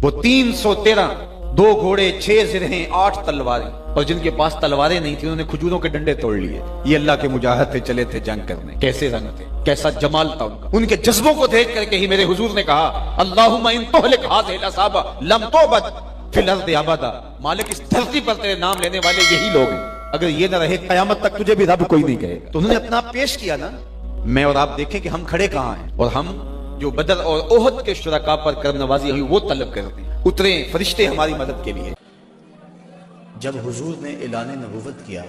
وہ 313 2 گھوڑے 6 زرہیں 8 تلواریں، اور جن کے پاس تلواریں نہیں تھی انہوں نے کھجوروں کے ڈنڈے توڑ لیے. یہ اللہ کے مجاہد تھے، چلے تھے جنگ کرنے. کیسے رنگ تھے، کیسا جمال تھا ان کا. ان کے جذبوں کو دیکھ کر کے ہی میرے حضور نے کہا اللہم ان تہلک هذه العصابہ لم تعبد فی الارض ابدا. مالک اس دھرتی پر تیرے نام لینے والے یہی لوگ ہیں، اگر یہ نہ رہے قیامت تک تجھے بھی رب کوئی نہیں کہے گا. تو انہوں نے اپنا آپ پیش کیا نا. میں اور آپ دیکھیں کہ ہم کھڑے کہاں ہیں، اور ہم جو بدر اور احد کے شرکاء پر کرم نوازی ہوئی وہ طلب کرتے ہیں. اترے فرشتے ہماری مدد کے لیے. جب حضور نے اعلان نبوت کیا،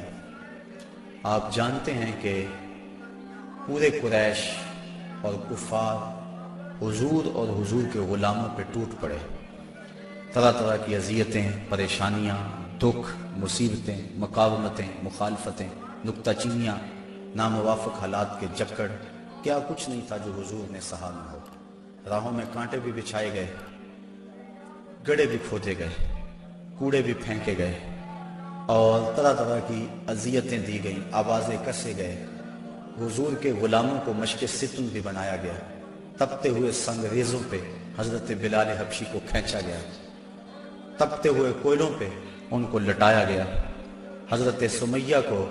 آپ جانتے ہیں کہ پورے قریش اور کفار حضور اور حضور کے غلاموں پہ ٹوٹ پڑے. طرح طرح کی اذیتیں، پریشانیاں، دکھ، مصیبتیں، مقاومتیں، مخالفتیں، نکتہ چینیاں، ناموافق حالات کے جکڑ، کیا کچھ نہیں تھا جو حضور نے سہا نہ ہو. راہوں میں کانٹے بھی بچھائے گئے، گڑھے بھی کھودے گئے، کوڑے بھی پھینکے گئے، اور طرح طرح کی اذیتیں دی گئیں، آوازیں کسے گئے. حضور کے غلاموں کو مشق ستون بھی بنایا گیا. تپتے ہوئے سنگریزوں پہ حضرت بلال حبشی کو کھینچا گیا، تپتے ہوئے کوئلوں پہ ان کو لٹایا گیا. حضرت سمیہ کو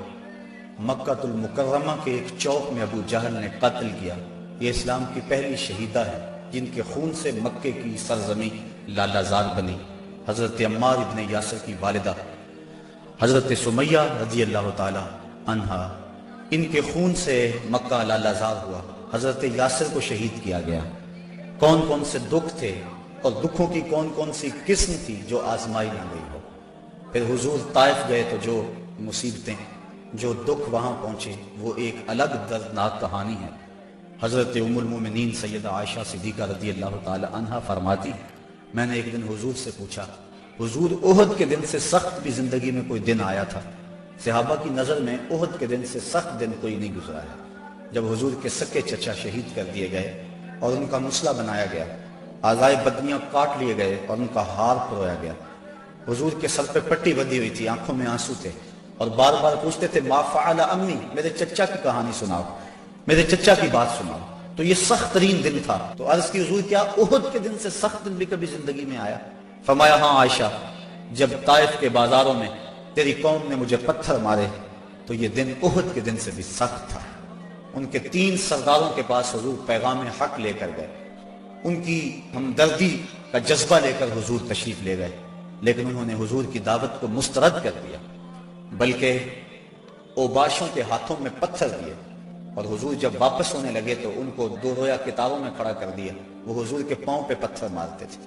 مکہ المکرمہ کے ایک چوک میں ابو جہل نے قتل کیا. یہ اسلام کی پہلی شہیدہ ہے جن کے خون سے مکے کی سرزمین لالہ زار بنی. حضرت عمار ابن یاسر کی والدہ حضرت سمیہ رضی اللہ تعالی عنہا، ان کے خون سے مکہ لالہ زار ہوا. حضرت یاسر کو شہید کیا گیا. کون کون سے دکھ تھے اور دکھوں کی کون کون سی قسم تھی جو آزمائی نہ گئی ہو. پھر حضور طائف گئے تو جو مصیبتیں، جو دکھ وہاں پہنچے وہ ایک الگ دردناک کہانی ہے. حضرت ام المومنین سیدہ عائشہ صدیقہ رضی اللہ تعالی عنہا فرماتی، میں نے ایک دن حضور سے پوچھا، حضور احد کے دن سے سخت بھی زندگی میں کوئی دن آیا تھا؟ صحابہ کی نظر میں احد کے دن سے سخت دن کوئی نہیں گزرا ہے. جب حضور کے سکے چچا شہید کر دیے گئے اور ان کا مسلح بنایا گیا، اعضائے بدنیاں کاٹ لیے گئے اور ان کا ہار پرویا گیا. حضور کے سر پہ پٹی بندھی ہوئی تھی، آنکھوں میں آنسو تھے، اور بار بار پوچھتے تھے ما فعل امی، میرے چچا کی کہانی سناؤ، میرے چچا کی بات سناؤ. تو یہ سخت ترین دن تھا. تو عرض کی حضور کیا احد کے دن سے سخت دن بھی کبھی زندگی میں آیا؟ فرمایا ہاں عائشہ، جب طائف کے بازاروں میں تیری قوم نے مجھے پتھر مارے تو یہ دن احد کے دن سے بھی سخت تھا. ان کے 3 سرداروں کے پاس حضور پیغام حق لے کر گئے، ان کی ہمدردی کا جذبہ لے کر حضور تشریف لے گئے، لیکن انہوں نے حضور کی دعوت کو مسترد کر دیا، بلکہ اوباشوں کے ہاتھوں میں پتھر دیے. اور حضور جب واپس ہونے لگے تو ان کو 2 رویا کتابوں میں کھڑا کر دیا. وہ حضور کے پاؤں پہ پتھر مارتے تھے.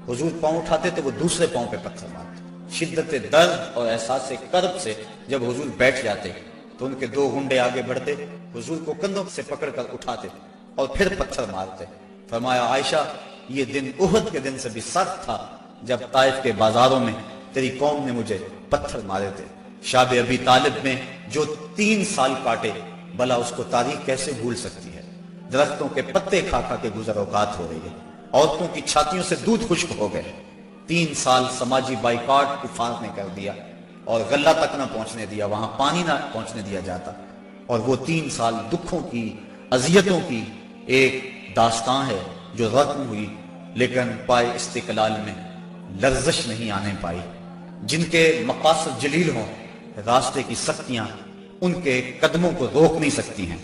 حضور پاؤں اٹھاتے تھے، وہ دوسرے پاؤں پہ پتھر مارتے. شدت درد اور احساس کرب سے جب حضور بیٹھ جاتے تو ان کے 2 گنڈے آگے بڑھتے، حضور کو کندھوں سے پکڑ کر اٹھاتے اور پھر پتھر مارتے. فرمایا عائشہ، یہ دن احد کے دن سے بھی سخت تھا جب طائف کے بازاروں میں تیری قوم نے مجھے پتھر مارے تھے. شاب ابی طالب میں جو 3 سال کاٹے، بھلا اس کو تاریخ کیسے بھول سکتی ہے؟ درختوں کے پتے کھا کھا کے گزر اوقات ہو رہی ہے، عورتوں کی چھاتیوں سے دودھ خشک ہو گئے. 3 سال سماجی بائیکاٹ کفار نے کر دیا اور غلہ تک نہ پہنچنے دیا، وہاں پانی نہ پہنچنے دیا جاتا. اور وہ 3 سال دکھوں کی، اذیتوں کی ایک داستان ہے جو ختم ہوئی، لیکن پائے استقلال میں لرزش نہیں آنے پائی. جن کے مقاصد جلیل ہوں، راستے کی سختیاں ان کے قدموں کو روک نہیں سکتی ہیں.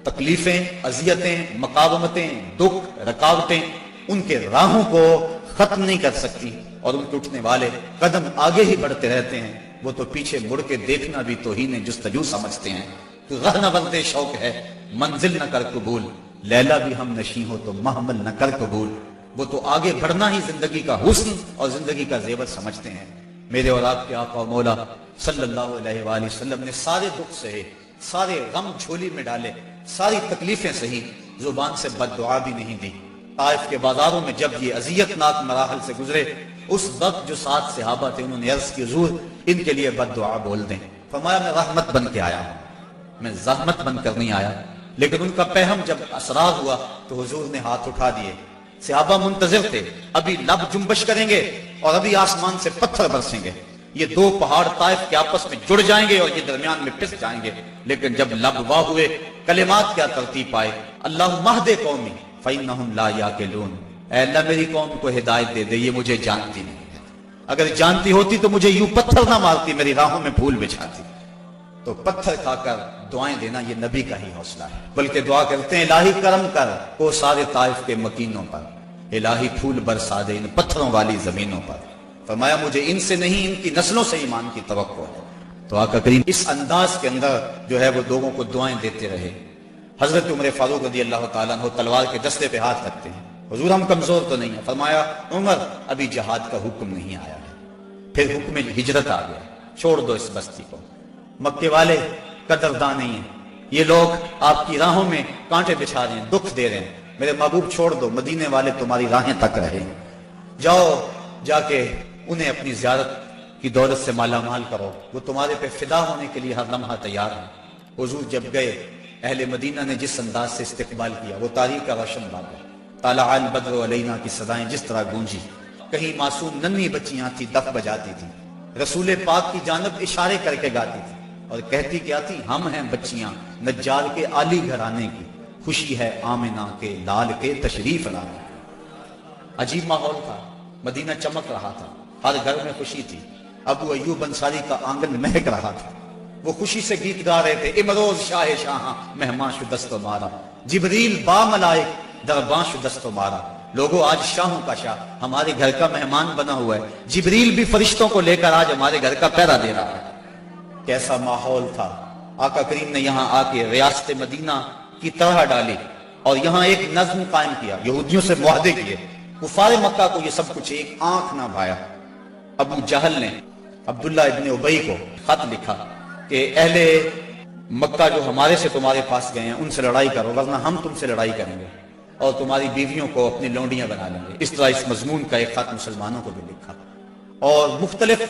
تکلیفیں، اذیتیں، مقاومتیں، دکھ، رکاوٹیں ان کے راہوں کو ختم نہیں کر سکتی، اور ان کے اٹھنے والے قدم آگے ہی بڑھتے رہتے ہیں. وہ تو پیچھے مڑ کے دیکھنا بھی توہین جستجو سمجھتے ہیں. تو رہنا بندے شوق ہے منزل نہ کر قبول، لیلا بھی ہم نشیں ہو تو محمل نہ کر قبول. وہ تو آگے بڑھنا ہی زندگی کا حسن اور زندگی کا زیور سمجھتے ہیں. میرے اور آپ کے آقا و مولا صلی اللہ علیہ وآلہ وسلم نے سارے دکھ سہے، سارے غم جھولی میں ڈالے، ساری تکلیفیں سہی، زبان سے بد دعا بھی نہیں دی. طائف کے بازاروں میں جب یہ اذیت ناک مراحل سے گزرے، اس وقت جو 7 صحابہ تھے انہوں نے عرض کی حضور ان کے لیے بد دعا بول دیں. فرمایا میں رحمت بن کے آیا ہوں، میں زحمت بن کر نہیں آیا. لیکن ان کا پیغام جب اسرار ہوا تو حضور نے ہاتھ اٹھا دیے. صحابہ منتظر تھے، ابھی لب جنبش کریں گے اور ابھی آسمان سے پتھر برسیں گے. یہ 2 پہاڑ طائف کے آپس میں جڑ جائیں گے اور یہ درمیان میں پس جائیں گے. لیکن جب لب واہ ہوئے، کلمات کیا ترتیب پائے، اللہ مہد قومی فإنہم لا یاقلون، اے اللہ میری قوم کو ہدایت دے دے، یہ مجھے جانتی نہیں ہے، اگر جانتی ہوتی تو مجھے یوں پتھر نہ مارتی، میری راہوں میں پھول بچھاتی۔ تو پتھر کھا کر دعائیں دینا یہ نبی کا ہی حوصلہ ہے، بلکہ دعا کرتے ہیں الہی کرم کر کو سارے طائف کے مکینوں پر، الہی پھول برسا دے ان پتھروں والی زمینوں پر۔ فرمایا مجھے ان سے نہیں ان کی نسلوں سے ایمان کی توقع ہے۔ تو آقا کریم اس انداز کے اندر جو ہے وہ لوگوں کو دعائیں دیتے رہے۔ حضرت عمر فاروق رضی اللہ تعالیٰ عنہ تلوار کے دستے پہ ہاتھ رکھتے ہیں، حضور ہم کمزور تو نہیں ہیں، فرمایا عمر ابھی جہاد کا حکم نہیں آیا ہے، پھر حکم ہجرت آ گیا، چھوڑ دو اس بستی کو، مکے والے قدردان نہیں ہیں، یہ لوگ آپ کی راہوں میں کانٹے بچھا رہے ہیں، دکھ دے رہے ہیں، میرے محبوب چھوڑ دو، مدینے والے تمہاری راہیں تک رہے، جاؤ جا کے انہیں اپنی زیارت کی دولت سے مالا مال کرو، وہ تمہارے پہ فدا ہونے کے لیے ہر لمحہ تیار ہیں۔ حضور جب گئے اہل مدینہ نے جس انداز سے استقبال کیا وہ تاریخ کا روشن باب ہے۔ طلع البدر علینا کی صدائیں جس طرح گونجی، کہیں معصوم ننھی بچیاں تھی دف بجاتی تھی، رسول پاک کی جانب اشارے کر کے گاتی تھی اور کہتی کیا تھی، ہم ہیں بچیاں نجار کے عالی گھرانے کی، خوشی ہے آمنہ کے لال کے تشریف لانے۔ عجیب ماحول تھا، مدینہ چمک رہا تھا، ہر گھر میں خوشی تھی، ابو ایوب انصاری کا آنگن مہک رہا تھا، وہ خوشی سے گیت گا رہے تھے، امروز شاہ شاہاں مہمان شدست و مارا، جبریل با ملائک درباں شدست و مارا۔ لوگوں آج شاہوں کا شاہ ہمارے گھر کا مہمان بنا ہوا ہے، جبریل بھی فرشتوں کو لے کر آج ہمارے گھر کا پہرا دے رہا ہے۔ کیسا ماحول تھا، آقا کریم نے یہاں آ کے ریاست مدینہ کی طرح ڈالی اور یہاں ایک نظم قائم کیا، یہودیوں سے معاہدے کیے، کفار مکہ کو یہ سب کچھ ایک آنکھ نہ بھایا۔ ابو جہل نے عبداللہ ابن ابی کو خط لکھا کہ اہل مکہ جو ہمارے سے تمہارے پاس گئے ہیں ان سے لڑائی کرو، ورنہ ہم تم سے لڑائی کریں گے اور تمہاری بیویوں کو اپنی لونڈیاں بنا لیں گے۔ اس طرح اس مضمون کا ایک خط مسلمانوں کو بھی لکھا اور مختلف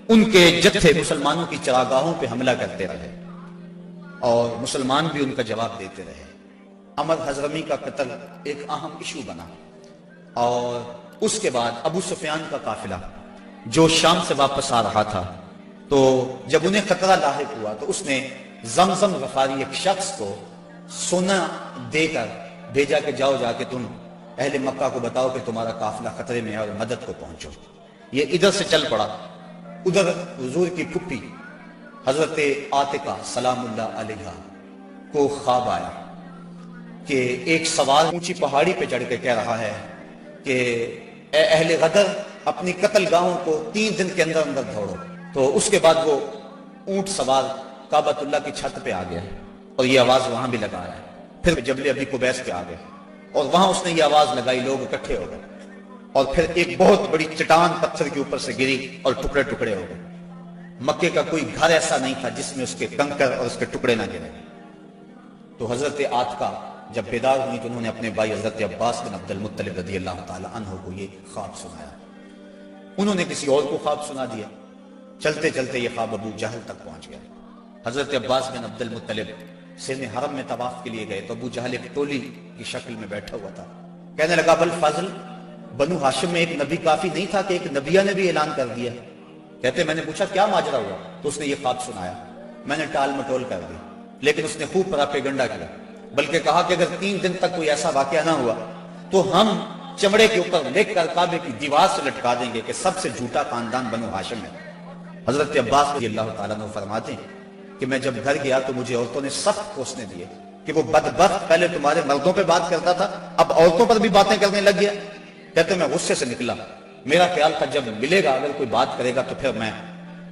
ان کے جتھے مسلمانوں کی چراگاہوں پہ حملہ کرتے رہے اور مسلمان بھی ان کا جواب دیتے رہے۔ عمر حضرمی کا قتل ایک اہم ایشو بنا اور اس کے بعد ابو سفیان کا قافلہ جو شام سے واپس آ رہا تھا، تو جب انہیں خطرہ لاحق ہوا تو اس نے زمزم غفاری ایک شخص کو سونا دے کر بھیجا کہ جاؤ جا کے تم اہل مکہ کو بتاؤ کہ تمہارا قافلہ خطرے میں ہے اور مدد کو پہنچو۔ یہ ادھر سے چل پڑا، ادھر حضور کی پھپھی حضرت عاتقہ سلام اللہ علیہا کو خواب آیا کہ ایک سوار اونچی پہاڑی پہ چڑھ کے کہہ رہا ہے کہ اے اہل غدر اپنی قتل گاہوں کو 3 دن کے اندر اندر دھوڑو۔ تو اس کے بعد وہ اونٹ سوار کعبۃ اللہ کی چھت پہ آ گیا اور یہ آواز وہاں بھی لگا رہا ہے، پھر جبل ابی قبیس پہ آ گئے اور وہاں اس نے یہ آواز لگائی، لوگ اکٹھے ہو گئے اور پھر ایک بہت بڑی چٹان پتھر کے اوپر سے گری اور ٹکڑے ٹکڑے ہو گئے۔ مکے کا کوئی گھر ایسا نہیں تھا جس میں اس کے کنکر اور اس کے ٹکڑے نہ گرے۔ تو حضرت عاتقہ جب بیدار ہوئی تو انہوں نے اپنے بھائی حضرت عباس بن عبد المطلب رضی اللہ تعالی عنہ کو یہ خواب سنایا، انہوں نے کسی اور کو خواب سنا دیا، چلتے چلتے یہ خواب ابو جہل تک پہنچ گیا۔ حضرت عباس بن عبد المطلب سن حرم میں طواف کے لیے گئے تو ابو جہل ایک ٹولی کی شکل میں بیٹھا ہوا تھا، کہنے لگا بل فضل بنو ہاشم میں ایک نبی کافی نہیں تھا کہ ایک نبیہ نے بھی اعلان کر دیا؟ کہتے میں نے پوچھا کیا ماجرا ہوا؟ تو اس نے یہ خواب سنایا، میں نے ٹال مٹول کر دی، لیکن اس نے خوب پراپیگنڈا کیا، بلکہ کہا کہ اگر 3 دن تک کوئی ایسا واقعہ نہ ہوا تو ہم چمڑے کے اوپر لکھ کر کعبے کی دیوار سے لٹکا دیں گے کہ سب سے جھوٹا خاندان بنو ہاشم ہے۔ حضرت عباس رضی اللہ تعالیٰ عنہ فرماتے ہیں کہ میں جب گھر گیا تو مجھے عورتوں نے سخت کوسنے دیے کہ وہ بدبخت پہلے تمہارے مردوں پہ بات کرتا تھا اب عورتوں پر بھی باتیں کرنے لگ گیا۔ کہتے میں غصے سے نکلا، میرا خیال تھا جب ملے گا اگر کوئی بات کرے گا تو پھر میں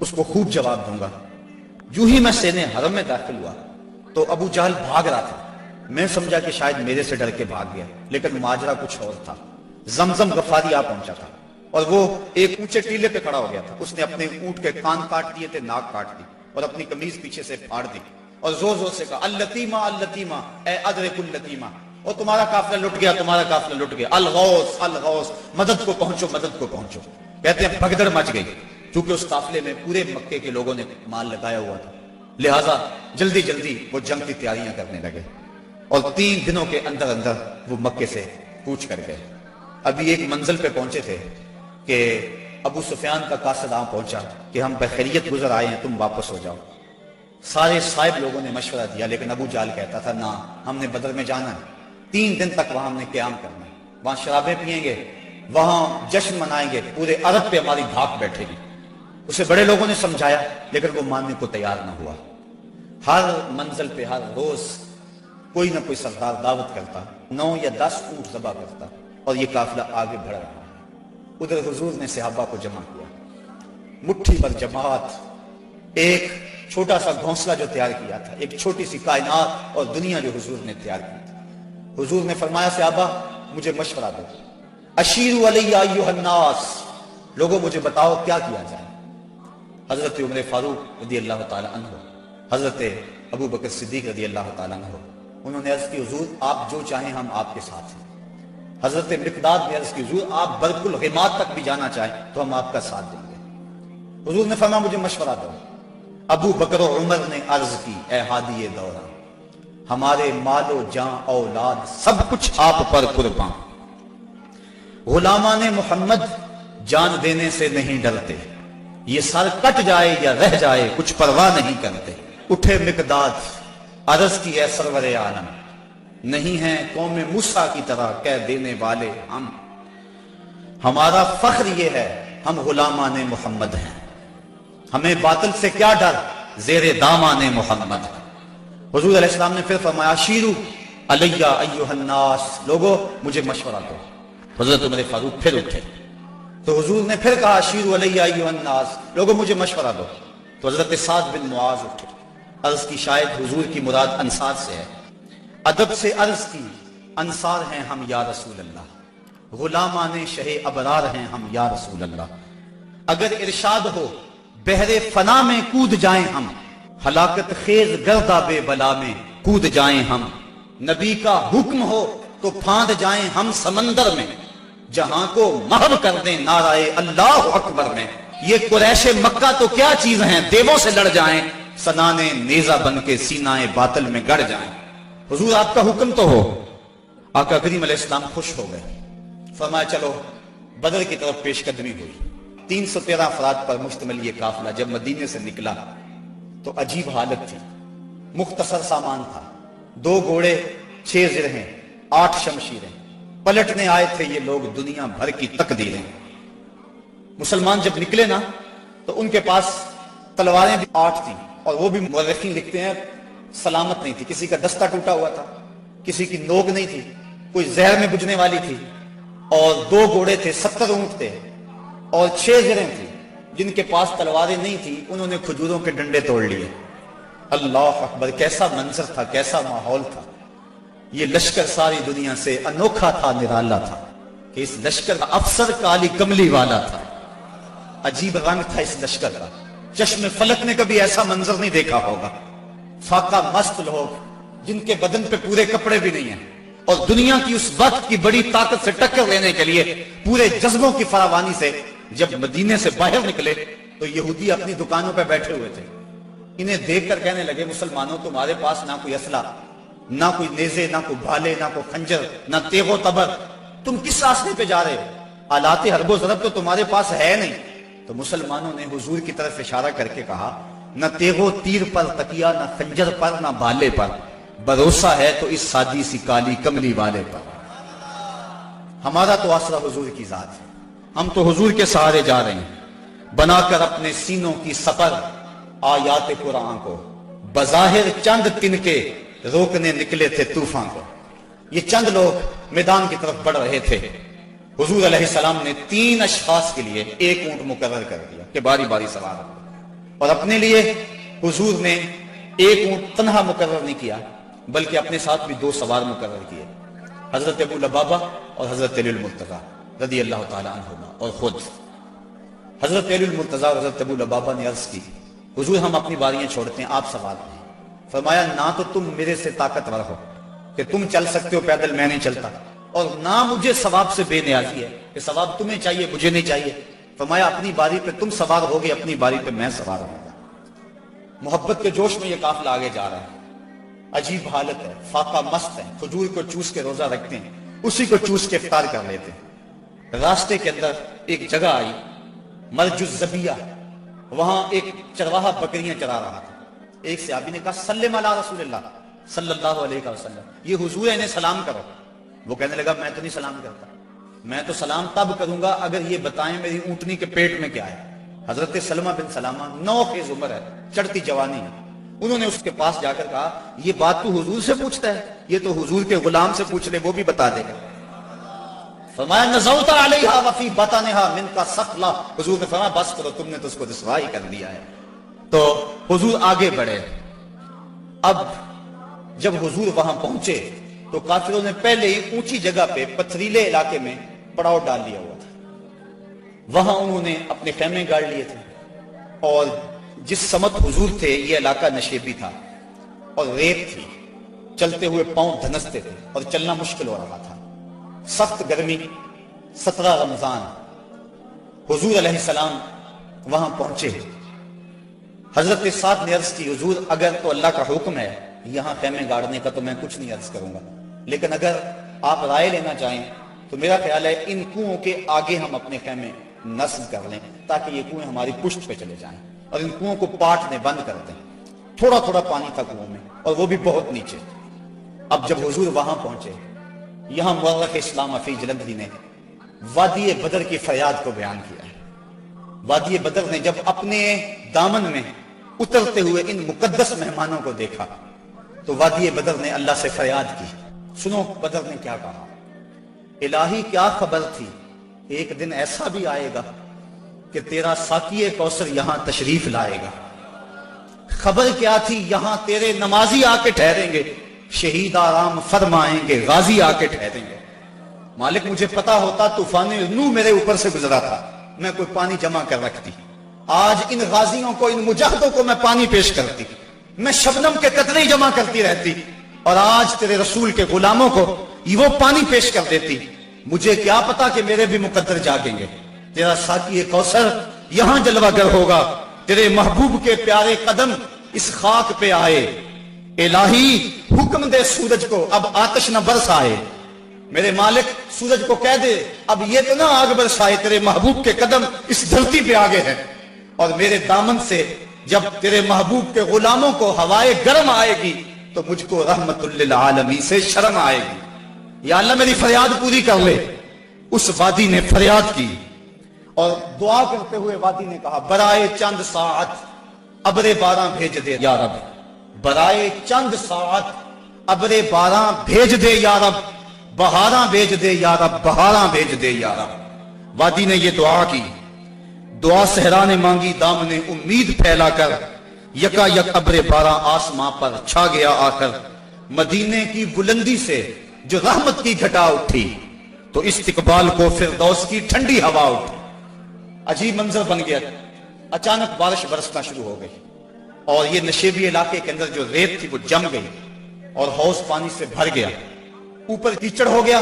اس کو خوب جواب دوں گا۔ جو ہی میں سینے حرم میں داخل ہوا تو ابو جہل بھاگ رہا تھا، میں سمجھا کہ شاید میرے سے ڈر کے بھاگ گیا، لیکن ماجرا کچھ اور تھا۔ زمزم غفاری آ پہنچا تھا اور وہ ایک اونچے ٹیلے پہ کھڑا ہو گیا تھا، اس نے اپنے اونٹ کے کان کاٹ دیے تھے، ناک کاٹ دی اور اپنی قمیض پیچھے سے پھاڑ دی اور زور زور سے کہا اللتیمہ اللتیمہ اے ادرک اللتیمہ، اور تمہارا قافلہ لٹ گیا، تمہارا قافلہ لٹ گیا، الغوث الغوث، مدد کو پہنچو مدد کو پہنچو۔ کہتے ہیں بھگدڑ مچ گئی، چونکہ اس قافلے میں پورے مکے کے لوگوں نے مال لگایا ہوا تھا، لہٰذا جلدی جلدی وہ جنگ کی تیاریاں کرنے لگے اور 3 دنوں کے اندر اندر وہ مکے سے کوچ کر گئے۔ ابھی ایک منزل پہ پہنچے تھے کہ ابو سفیان کا قاصد آ پہنچا کہ ہم بخیریت گزر آئے ہیں، تم واپس ہو جاؤ۔ سارے صاحب لوگوں نے مشورہ دیا لیکن ابو جہل کہتا تھا نہ، ہم نے بدر میں جانا ہے، 3 دن تک وہاں ہم نے قیام کرنا ہے، وہاں شرابیں پیئیں گے، وہاں جشن منائیں گے، پورے عرب پہ ہماری دھاک بیٹھے گی۔ اسے بڑے لوگوں نے سمجھایا لیکن وہ ماننے کو تیار نہ ہوا۔ ہر منزل پہ ہر روز کوئی نہ کوئی سردار دعوت کرتا، 9 یا 10 اونٹ ذبح کرتا، اور یہ قافلہ آگے بڑھ رہا ہے۔ ادھر حضور نے صحابہ کو جمع کیا، مٹھی پر جماعت، ایک چھوٹا سا گھونسلہ جو تیار کیا تھا، ایک چھوٹی سی کائنات اور دنیا جو حضور نے تیار کی تھی۔ حضور نے فرمایا صحابہ مجھے مشورہ دو، اشیروا علی ایھا الناس، لوگوں مجھے بتاؤ کیا کیا جائے۔ حضرت عمر فاروق رضی اللہ تعالی عنہ، حضرت ابو بکر صدیق رضی اللہ تعالی عنہ، انہوں نے عرض کی حضور آپ جو چاہیں ہم آپ کے ساتھ ہیں۔ حضرت مقداد نے عرض کی حضور آپ برق الغماد تک بھی جانا چاہیں تو ہم آپ کا ساتھ دیں گے۔ حضور نے فرمایا مجھے مشورہ دو۔ ابو بکر و عمر نے عرض کی اے ہادی دورہ، ہمارے مال و جان اولاد سب کچھ آپ پر قربان، غلامان محمد جان دینے سے نہیں ڈرتے، یہ سر کٹ جائے یا رہ جائے کچھ پرواہ نہیں کرتے۔ اٹھے مقداد، عرض کی اے سرور عالم، نہیں ہیں قوم موسیٰ کی طرح کہہ دینے والے ہم، ہمارا فخر یہ ہے ہم غلامان محمد ہیں، ہمیں باطل سے کیا ڈر، زیر دامان محمد۔ حضور علیہ السلام نے پھر فرمایا شیرو علیہ ایھا الناس، لوگوں مجھے مشورہ دو۔ حضرت عمر فاروق پھر اٹھے تو حضور نے پھر کہا شیرو علیہ ایھا الناس، لوگوں مجھے مشورہ دو۔ تو حضرت سعد بن معاذ اٹھے، عرض کی شاید حضور کی مراد انصار سے ہے، ادب سے عرض کی انصار ہیں ہم یا رسول اللہ، غلامان شہ ابرار ہیں ہم یا رسول اللہ، اگر ارشاد ہو بحر فنا میں کود جائیں ہم، ہلاکت خیز گردہ بے بلا میں کود جائیں ہم، نبی کا حکم ہو تو پھاند جائیں ہم سمندر میں، جہاں کو محو کر دیں نعرہ اللہ اکبر میں، یہ قریش مکہ تو کیا چیز ہیں، دیووں سے لڑ جائیں، سنانے نیزہ بن کے سینہ باطل میں گڑ جائیں۔ حضور آپ کا حکم تو ہو۔ آقا کریم علیہ السلام خوش ہو گئے، فرمایا چلو بدر کی طرف پیش قدمی ہوئی۔ 313 افراد پر مشتمل یہ قافلہ جب مدینے سے نکلا تو عجیب حالت تھی، مختصر سامان تھا، 2 گھوڑے، 6 زرہیں، 8 شمشیریں، پلٹنے آئے تھے یہ لوگ دنیا بھر کی تقدیریں۔ مسلمان جب نکلے نا تو ان کے پاس تلواریں بھی 8 تھیں، اور وہ بھی مورخین لکھتے ہیں سلامت نہیں تھی، کسی کا دستہ ٹوٹا ہوا تھا، کسی کی نوک نہیں تھی، کوئی زہر میں بجنے والی تھی، اور 2 گھوڑے تھے، 70 اونٹ تھے، اور 6 زریں تھیں۔ جن کے پاس تلواریں نہیں تھی انہوں نے کھجوروں کے ڈنڈے توڑ لیے۔ اللہ اکبر، کیسا منظر تھا، کیسا ماحول تھا۔ یہ لشکر ساری دنیا سے انوکھا تھا، نرالا تھا، کہ اس لشکر کا افسر کالی کملی والا تھا، عجیب رنگ تھا اس لشکر کا، چشم فلک نے کبھی ایسا منظر نہیں دیکھا ہوگا۔ فاقہ مست لوگ جن کے بدن پہ پورے کپڑے بھی نہیں ہیں، اور دنیا کی اس وقت کی بڑی طاقت سے ٹکر لینے کے لیے پورے جذبوں کی فراوانی سے جب مدینے سے باہر نکلے تو یہودی اپنی دکانوں پہ بیٹھے ہوئے تھے۔ انہیں دیکھ کر کہنے لگے مسلمانوں تمہارے پاس نہ کوئی اسلحہ، نہ کوئی نیزے، نہ کوئی بھالے، نہ کوئی خنجر، نہ تیغ و تبر، تم کس راستے پہ جا رہے ہو؟ آلات حرب و ضرب تو تمہارے پاس ہے نہیں۔ تو مسلمانوں نے حضور کی طرف اشارہ کر کے کہا نہ تیغ و تیر پر تکیہ، نہ خنجر پر، نہ بھالے پر، بھروسہ ہے تو اس سادی سی کالی کملی والے پر۔ ہمارا تو آسرا حضور کی ذات ہے، ہم تو حضور کے سہارے جا رہے ہیں، بنا کر اپنے سینوں کی سپر آیات قرآن کو، بظاہر چند تنکے روکنے نکلے تھے طوفان کو۔ یہ چند لوگ میدان کی طرف بڑھ رہے تھے، حضور علیہ السلام نے 3 اشخاص کے لیے 1 اونٹ مقرر کر دیا کہ باری باری سوار ہو، اور اپنے لیے حضور نے 1 اونٹ تنہا مقرر نہیں کیا بلکہ اپنے ساتھ بھی 2 سوار مقرر کیے، حضرت ابو لبابہ اور حضرت علی المرتضیٰ رضی اللہ تعالی عنہما۔ اور خود حضرت علی المرتضیٰ اور حضرت ابو لبابہ نے عرض کی حضور ہم اپنی باریاں چھوڑتے ہیں، آپ سوار ہیں۔ فرمایا نہ تو تم میرے سے طاقتور ہو کہ تم چل سکتے ہو پیدل، میں نہیں چلتا، اور نہ مجھے ثواب سے بے نیازی ہے کہ ثواب تمہیں چاہیے مجھے نہیں چاہیے۔ فرمایا اپنی باری پہ تم سوار ہوگے، اپنی باری پہ میں سوار ہوں گا۔ محبت کے جوش میں یہ قافلہ آگے جا رہا ہے، عجیب حالت ہے، فاقہ مست ہے، کھجور کو چوس کے روزہ رکھتے ہیں، اسی کو چوس کے افطار کر لیتے ہیں۔ راستے کے اندر ایک جگہ آئی مرج الزبیہ، وہاں ایک چرواہا بکریاں چرا رہا تھا۔ ایک صحابی نے کہا سلم علی رسول اللہ صلی اللہ علیہ وسلم، یہ حضور ہے انہیں سلام کرو۔ وہ کہنے لگا میں تو نہیں سلام کرتا۔ میں تو سلام تب کروں گا اگر یہ بتائیں میری اونٹنی کے پیٹ میں کیا ہے۔ حضرت سلمہ بن سلامہ 9 خیز عمر ہے، چڑھتی جوانی ہے، انہوں نے اس کے پاس جا کر کہا یہ بات تو حضور سے پوچھتا ہے، یہ تو حضور کے غلام سے پوچھ لے، وہ بھی بتا دے گا۔ فرمایا نزوت علیہا وفی بطنہا منک ثقلہ، حضور نے فرمایا بس کرو، تم نے تو اس کو رسوا ہی کر دیا ہے۔ تو حضور آگے بڑھے۔ اب جب حضور وہاں پہنچے تو کافروں نے پہلے ہی اونچی جگہ پہ پتھریلے علاقے میں پڑاؤ ڈال لیا ہوا تھا، وہاں انہوں نے اپنے خیمے گاڑ لیے تھے، اور جس سمت حضور تھے یہ علاقہ نشیبی تھا اور ریت تھی، چلتے ہوئے پاؤں دھنستے تھے اور چلنا مشکل ہو رہا تھا، سخت گرمی، 17 رمضان۔ حضور علیہ السلام وہاں پہنچے۔ حضرت سعد نے عرض کی حضور اگر تو اللہ کا حکم ہے یہاں خیمے گاڑنے کا تو میں کچھ نہیں عرض کروں گا، لیکن اگر آپ رائے لینا چاہیں تو میرا خیال ہے ان کنوؤں کے آگے ہم اپنے خیمے نصب کر لیں تاکہ یہ کنویں ہماری پشت پہ چلے جائیں، اور ان کنوؤں کو پاٹ دیں، بند کر دیں۔ تھوڑا تھوڑا پانی تھا کنوؤں میں اور وہ بھی بہت نیچے۔ اب جب حضور وہاں پہنچے، یہاں مورخ اسلام حفیظ جلندری نے وادی بدر کی فریاد کو بیان کیا ہے۔ وادی بدر نے جب اپنے دامن میں اترتے ہوئے ان مقدس مہمانوں کو دیکھا تو وادی بدر نے اللہ سے فریاد کی۔ سنو بدر نے کیا کہا، الہی کیا خبر تھی، ایک دن ایسا بھی آئے گا کہ تیرا ساقی کوثر یہاں تشریف لائے گا۔ خبر کیا تھی، یہاں تیرے نمازی آ کے ٹھہریں گے، شہید آرام فرمائیں گے، غازی آ کے ٹھہریں گے۔ مالک مجھے پتا ہوتا طوفان نوح میرے اوپر سے گزرا تھا، میں کوئی پانی جمع کر رکھتی، آج ان غازیوں کو، ان مجاہدوں کو میں پانی پیش کرتی، میں شبنم کے قطرے جمع کرتی رہتی، اور آج تیرے رسول کے غلاموں کو وہ پانی پیش کر دیتی۔ مجھے کیا پتا کہ میرے بھی مقدر جاگیں گے، تیرا ساقی کوثر یہاں جلوہ گر ہوگا، تیرے محبوب کے پیارے قدم اس خاک پہ آئے۔ الہی حکم دے سورج کو اب آتش نہ برسائے، میرے مالک سورج کو کہہ دے اب یہ تو نہ آگ برسائے، تیرے محبوب کے قدم اس دھرتی پہ آگے ہیں، اور میرے دامن سے جب تیرے محبوب کے غلاموں کو ہوائے گرم آئے گی تو مجھ کو رحمت للعالمین سے شرم آئے گی، یا اللہ میری فریاد پوری کر لے۔ اس وادی نے فریاد کی اور دعا کرتے ہوئے وادی نے کہا برائے چند ساعت ابر باران بھیج دے یا رب، برائے چند ساعت ابر باران بھیج دے یا رب، بہاراں بھیج دے یا رب، بہاراں بھیج دے یا رب۔ وادی نے یہ دعا کی، دعا صحرا نے مانگی، دام نے امید پھیلا کر، یکا یک ابر باران آسماں پر چھا گیا آ کر، مدینے کی بلندی سے جو رحمت کی گھٹا اٹھی تو استقبال کو فردوس کی ٹھنڈی ہوا اٹھی۔ عجیب منظر بن گیا، اچانک بارش برسنا شروع ہو گئی اور یہ نشیبی علاقے کے اندر جو ریت تھی وہ جم گئی اور حوض پانی سے بھر گیا، اوپر کیچڑ ہو گیا،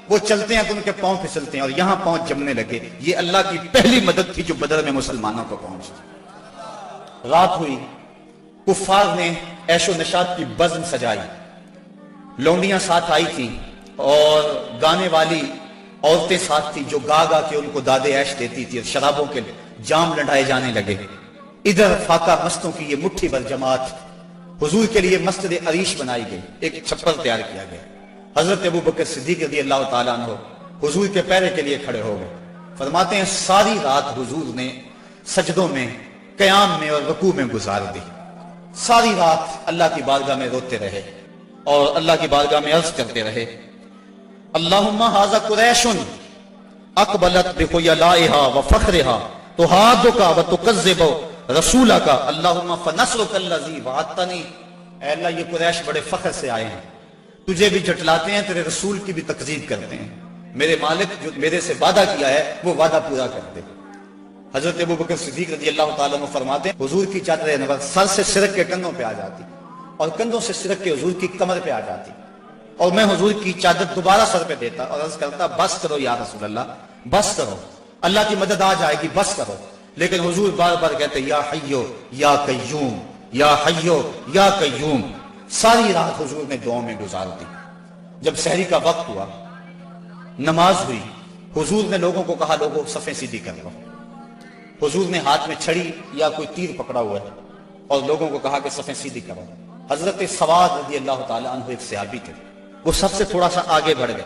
وہ چلتے ہیں تو ان کے پاؤں پھسلتے ہیں اور یہاں پاؤں جمنے لگے۔ یہ اللہ کی پہلی مدد تھی جو بدر میں مسلمانوں کو پہنچی۔ رات ہوئی، کفار نے عیش و نشاط کی بزم سجائی، لونڈیاں ساتھ آئی تھیں اور گانے والی عورتیں ساتھ تھیں جو گا گا کے ان کو داد عیش دیتی تھی، اور شرابوں کے جام لڑائے جانے لگے۔ ادھر فاقہ مستوں کی یہ مٹھی بھر جماعت، حضور کے لیے مسجد عریش بنائی گئی، ایک چھپر تیار کیا گیا۔ حضرت ابو بکر صدیق رضی اللہ تعالیٰ عنہ حضور کے پیرے کے لیے کھڑے ہو گئے۔ فرماتے ہیں ساری رات حضور نے سجدوں میں، قیام میں اور رکوع میں گزار دی، ساری رات اللہ کی بارگاہ میں روتے رہے اور اللہ کی بارگاہ میں عرض کرتے رہے اللہم ھذا قریش اقبلت بخیلائھا وفخرھا تحادک وتکذب رسولک اللہم فنصرک الذی وعدتنی۔ اے اللہ یہ قریش بڑے فخر سے آئے ہیں، تجھے بھی جھٹلاتے ہیں، تیرے رسول کی بھی تکذیب کرتے ہیں، میرے مالک جو میرے سے وعدہ کیا ہے وہ وعدہ پورا کر دے۔ حضرت ابو بکر صدیق رضی اللہ تعالیٰ عنہ فرماتے ہیں حضور کی چادر انور سر سے سرک کے کندھوں پہ آ جاتی اور کندھوں سے سرک کے حضور کی کمر پہ آ جاتی، اور میں حضور کی چادر دوبارہ سر پہ دیتا اور عرض کرتا بس کرو یا رسول اللہ، بس کرو، اللہ کی مدد آ جائے گی، بس کرو۔ لیکن حضور بار بار کہتے یا حیو یا قیوم، یا حیو یا قیوم۔ ساری رات حضور نے دعاؤں میں گزار دی۔ جب سحری کا وقت ہوا، نماز ہوئی، حضور نے لوگوں کو کہا لوگوں صفیں سیدھی کر لو۔ حضور نے ہاتھ میں چھڑی یا کوئی تیر پکڑا ہوا ہے اور لوگوں کو کہا کہ صفیں سیدھی کرو۔ حضرت سواد رضی اللہ تعالیٰ عنہ ایک صحابی تھے، وہ سب سے تھوڑا سا آگے بڑھ گئے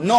9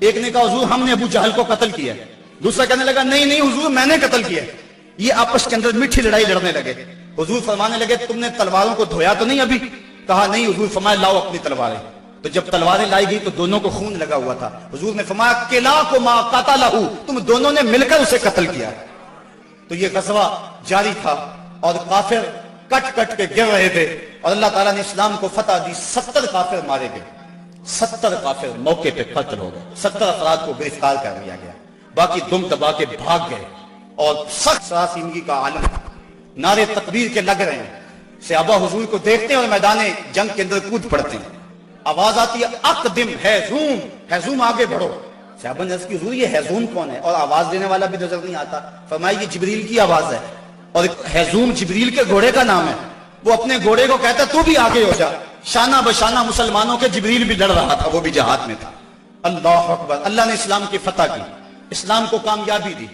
ایک نے کہا حضور ہم نے ابو جہل کو قتل کیا ہے، دوسرا کہنے لگا نہیں نہیں حضور میں نے قتل کیا ہے۔ یہ آپس کے اندر میٹھی لڑائی لڑنے لگے۔ حضور فرمانے لگے تم نے تلواروں کو دھویا تو نہیں ابھی؟ کہا نہیں۔ حضور فرمایا لاؤ اپنی تلواریں۔ تو جب تلواریں لائی گئی تو دونوں کو خون لگا ہوا تھا۔ حضور نے فرمایا کلاکما قتلہ، تم دونوں نے مل کر اسے قتل کیا۔ تو یہ غزوہ جاری تھا اور کافر کٹ کٹ کے گر رہے تھے اور اللہ تعالیٰ نے اسلام کو فتح دی۔ 70 کافر مارے گئے، 70 کافر موقع پہ قتل ہو گئے، 70 افراد کو گرفتار کر لیا گیا، باقی دم دبا کے بھاگ گئے۔ اور سخت سراسیمگی کا عالم، نعرے تکبیر کے لگ رہے ہیں، صحابہ حضور کو دیکھتے ہیں اور میدان جنگ کے اندر کود پڑتے ہیں۔ آواز آتی ہے اقدم ہیزوم، ہیزوم آگے بڑھو۔ صحابہ نے عرض کی حضور یہ ہیزوم کون ہے؟ اور آواز دینے والا بھی نظر نہیں آتا۔ فرمایا یہ جبریل کی آواز ہے، اور ہیزوم جبریل کے گھوڑے کا نام ہے۔ وہ اپنے گھوڑے کو کہتا تو بھی آگے ہو جا۔ شانہ بشانہ مسلمانوں کے جبریل بھی لڑ رہا تھا، وہ بھی جہاد میں تھا۔ اللہ اکبر۔ اللہ نے اسلام کی فتح کی، اسلام کو کامیابی دی۔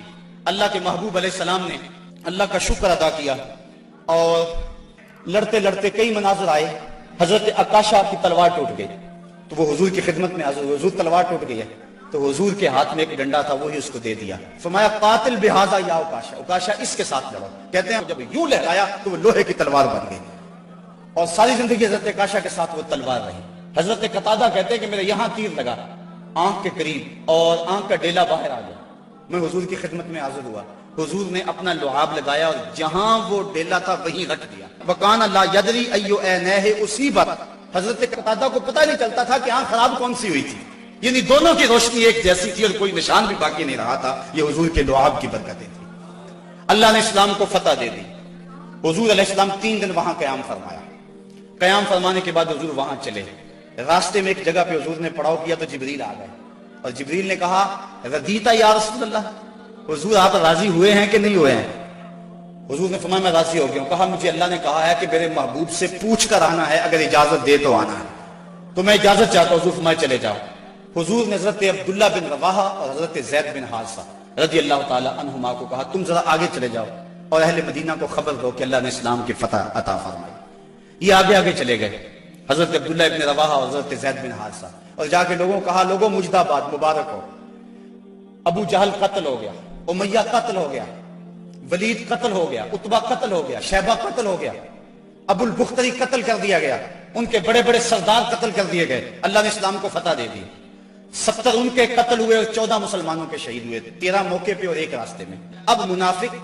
اللہ کے محبوب علیہ السلام نے اللہ کا شکر ادا کیا اور لڑتے لڑتے کئی مناظر آئے۔ حضرت عکاشہ کی تلوار ٹوٹ گئی تو وہ حضور کی خدمت میں حاضر ہوئے، حضور تلوار ٹوٹ گئی ہے تو حضور کے ہاتھ میں ایک ڈنڈا تھا، وہی اس کو دے دیا۔ فرمایا قاتل بہذا یا عکاشہ، عکاشہ اس کے ساتھ لڑو۔ کہتے ہیں جب یوں لہرایا تو وہ لوہے کی تلوار بن گئی اور ساری زندگی حضرت عکاشہ کے ساتھ وہ تلوار رہی۔ حضرت قتادہ کہتے ہیں کہ میرے یہاں تیر لگا آنکھ کے قریب اور آنکھ کا ڈیلا باہر آ گیا۔ میں حضور کی خدمت میں حاضر ہوا، حضور نے اپنا لعاب لگایا اور جہاں وہ ڈیلا تھا وہیں رکھ دیا۔ وکان لا یدری ایو عینیہ اصیبت، حضرت قتادہ کو پتہ نہیں چلتا تھا کہ آنکھ خراب کون سی ہوئی تھی، یعنی دونوں کی روشنی ایک جیسی تھی اور کوئی نشان بھی باقی نہیں رہا تھا۔ یہ حضور کے لعاب کی برکتیں تھی۔ اللہ نے اسلام کو فتح دے دی۔ حضور علیہ السلام 3 دن وہاں قیام فرمایا۔ قیام فرمانے کے بعد حضور وہاں چلے، راستے میں ایک جگہ پہ حضور نے پڑاؤ کیا تو جبریل آ گئے اور جبریل نے کہا رضیتا یا رسول اللہ، حضور آپ راضی ہوئے ہیں کہ نہیں ہوئے ہیں؟ حضور نے فرمایا میں راضی ہو گیا ہوں۔ کہا مجھے اللہ نے کہا ہے کہ میرے محبوب سے پوچھ کر آنا ہے، اگر اجازت دے تو آنا ہے، تو میں اجازت چاہتا ہوں۔ حضور فرمایا چلے جاؤ۔ حضور نے حضرت عبداللہ بن رواحہ اور حضرت زید بن حارثہ رضی اللہ تعالی عنہما کو کہا تم ذرا آگے چلے جاؤ اور اہل مدینہ کو خبر دو کہ اللہ نے اسلام کی فتح عطا فرمائی۔ یہ آگے آگے چلے گئے، حضرت عبداللہ ابن رواحہ اور حضرت زید بن حارثہ، اور جا کے لوگوں کو کہا لوگوں مجدہ باد، مبارک ہو، ابو جہل قتل ہو گیا، امیہ قتل ہو گیا، ولید قتل ہو گیا، عتبہ قتل ہو گیا، شیبہ قتل ہو گیا، ابو البختری قتل کر دیا گیا، ان کے بڑے بڑے سردار قتل کر دیے گئے۔ اللہ نے اسلام کو فتح دے دی۔ 70 ان کے قتل ہوئے اور 14 مسلمانوں کے شہید ہوئے، 13 موقع پہ اور 1 راستے میں۔ اب منافق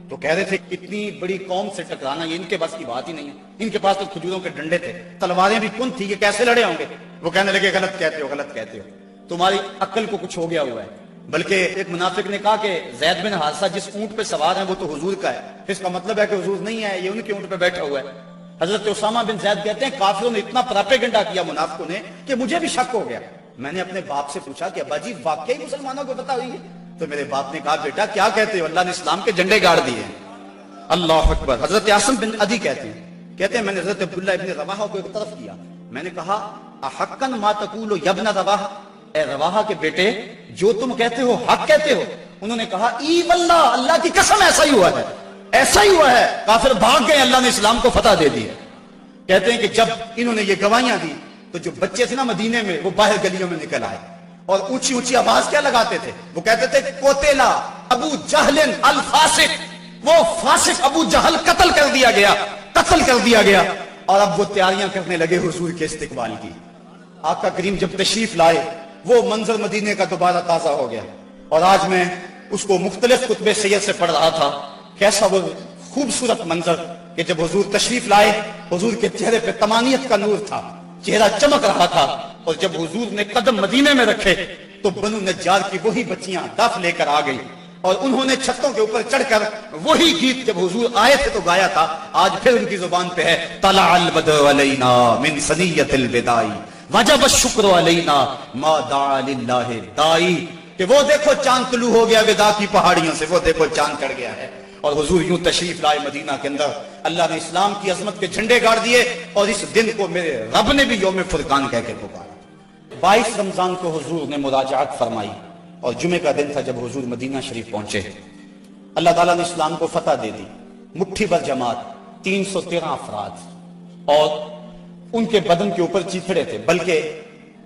تو کہہ رہے تھے اتنی بڑی قوم سے ٹکرانا یہ ان کے بس کی بات ہی نہیں ہے، ان کے پاس تو کھجوروں کے ڈنڈے تھے، تلواریں بھی کن تھی، یہ کیسے لڑے ہوں گے؟ وہ کہنے لگے غلط کہتے ہو، غلط کہتے ہو، تمہاری عقل کو کچھ ہو گیا ہوا ہے۔ بلکہ ایک منافق نے کہا کہ زید بن حارثہ جس اونٹ پہ سوار ہیں وہ تو حضور کا ہے، اس کا مطلب ہے کہ حضور نہیں ہے، یہ ان کے اونٹ پہ بیٹھا ہوا ہے۔ حضرت اسامہ بن زید کہتے ہیں کافروں نے اتنا پراپیگنڈا کیا منافقوں نے کہ مجھے بھی شک ہو گیا۔ میں نے اپنے باپ سے پوچھا کہ ابا جی واقعی مسلمانوں کو پتہ ہوئی ہے؟ تو میرے باپ نے کہا بیٹا کیا کہتے ہو، اللہ نے اسلام کے جھنڈے گاڑ دیے ہیں۔ اللہ اکبر۔ حضرت عاصم بن عدی کہتے ہیں میں نے حضرت عبداللہ ابن رواحہ کو ایک طرف کیا، میں نے کہا احقا ما تقول یا ابن رواحہ، اے رواحہ کے بیٹے جو تم کہتے ہو حق کہتے ہو؟ انہوں نے کہا ای واللہ، اللہ کی قسم ایسا ہی ہوا ہے، ایسا ہی ہوا ہے۔ کافر بھاگ گئے، اللہ نے اسلام کو فتح دے دی ہے۔ کہتے ہیں کہ جب انہوں نے یہ گواہیاں دی تو جو بچے تھے نا مدینے میں وہ باہر گلیوں میں نکل آئے اور اونچی اونچی آواز کیا لگاتے تھے؟ وہ کہتے تھے قتلا ابو جہل الفاسق، وہ فاسق ابو جہل قتل کر دیا گیا، قتل کر دیا گیا۔ اور اب وہ تیاریاں کرنے لگے حضور کے استقبال کی۔ آقا کریم جب تشریف لائے وہ منظر مدینے کا دوبارہ تازہ ہو گیا، اور آج میں اس کو مختلف خطبے سید سے پڑھ رہا تھا۔ کیسا وہ خوبصورت منظر کہ جب حضور تشریف لائے، حضور کے چہرے پہ طمانیت کا نور تھا، چہرہ چمک رہا تھا، اور جب حضور نے قدم مدینے میں رکھے تو بنو نجار کی وہی بچیاں دف لے کر آ گئی، اور انہوں نے چھتوں کے اوپر چڑھ کر وہی گیت جب حضور آئے تھے تو گایا تھا۔ آج پھر ان کی زبان پہ ہے طلع البدر علینا من ثنیۃ الوداع وجب الشکر علینا ما دعا للہ دائی، کہ وہ دیکھو چاند طلوع ہو گیا وداع کی پہاڑیوں سے، وہ دیکھو چاند چڑھ گیا ہے۔ اور حضور یوں تشریف لائے مدینہ کے اندر، اللہ نے اسلام کی عظمت کے جھنڈے گاڑ دیے، اور اس دن کو میرے رب نے بھی یوم فرقان کہہ کے پکارا۔ 22 رمضان کو حضور نے مراجعات فرمائی، اور جمعے کا دن تھا جب حضور مدینہ شریف پہنچے۔ اللہ تعالیٰ نے اسلام کو فتح دے دی، مٹھی بھر جماعت، 313 افراد، اور ان کے بدن کے اوپر چیتھڑے تھے، بلکہ